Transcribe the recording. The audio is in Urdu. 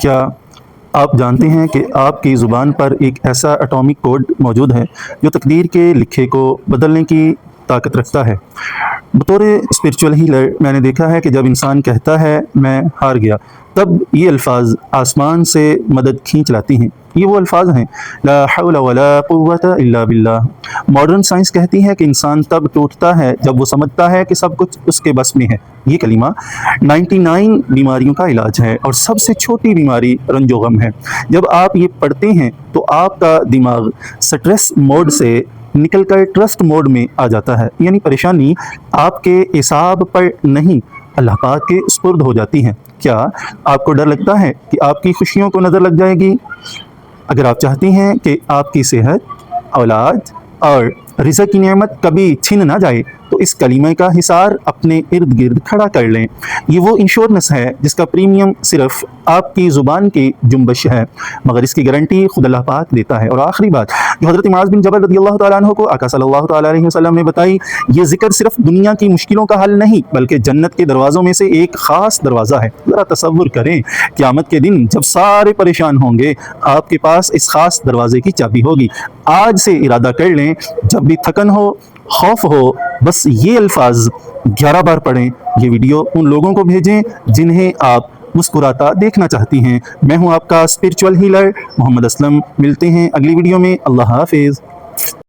کیا آپ جانتے ہیں کہ آپ کی زبان پر ایک ایسا اٹامک کوڈ موجود ہے جو تقدیر کے لکھے کو بدلنے کی طاقت رکھتا ہے؟ بطور اسپرچول ہیلر میں نے دیکھا ہے کہ جب انسان کہتا ہے میں ہار گیا، تب یہ الفاظ آسمان سے مدد کھینچ لاتی ہیں۔ یہ وہ الفاظ ہیں، لا حول ولا قوت الا باللہ۔ ماڈرن سائنس کہتی ہے کہ انسان تب ٹوٹتا ہے جب وہ سمجھتا ہے کہ سب کچھ اس کے بس میں ہے۔ یہ کلمہ 99 بیماریوں کا علاج ہے اور سب سے چھوٹی بیماری رنج و غم ہے۔ جب آپ یہ پڑھتے ہیں تو آپ کا دماغ سٹریس موڈ سے نکل کر ٹرسٹ موڈ میں آ جاتا ہے، یعنی پریشانی آپ کے اعصاب پر نہیں، اللہ پاک کے سپرد ہو جاتی ہے۔ کیا آپ کو ڈر لگتا ہے کہ آپ کی خوشیوں کو نظر لگ جائے گی؟ اگر آپ چاہتی ہیں کہ آپ کی صحت، اولاد اور رزق کی نعمت کبھی چھن نہ جائے تو اس کلمہ کا حصار اپنے ارد گرد کھڑا کر لیں۔ یہ وہ انشورنس ہے جس کا پریمیم صرف آپ کی زبان کی جنبش ہے، مگر اس کی گارنٹی خود اللہ پاک دیتا ہے۔ اور آخری بات جو حضرت معاذ بن جبل رضی اللہ تعالیٰ عنہ کو آقا صلی اللہ تعالیٰ علیہ وسلم نے بتائی، یہ ذکر صرف دنیا کی مشکلوں کا حل نہیں بلکہ جنت کے دروازوں میں سے ایک خاص دروازہ ہے۔ ذرا تصور کریں، قیامت کے دن جب سارے پریشان ہوں گے، آپ کے پاس اس خاص دروازے کی چابی ہوگی۔ آج سے ارادہ کر لیں، جب بھی تھکن ہو، خوف ہو، بس یہ الفاظ 11 بار پڑھیں۔ یہ ویڈیو ان لوگوں کو بھیجیں جنہیں آپ مسکراتا دیکھنا چاہتی ہیں۔ میں ہوں آپ کا اسپرچول ہیلر محمد اسلم۔ ملتے ہیں اگلی ویڈیو میں۔ اللہ حافظ۔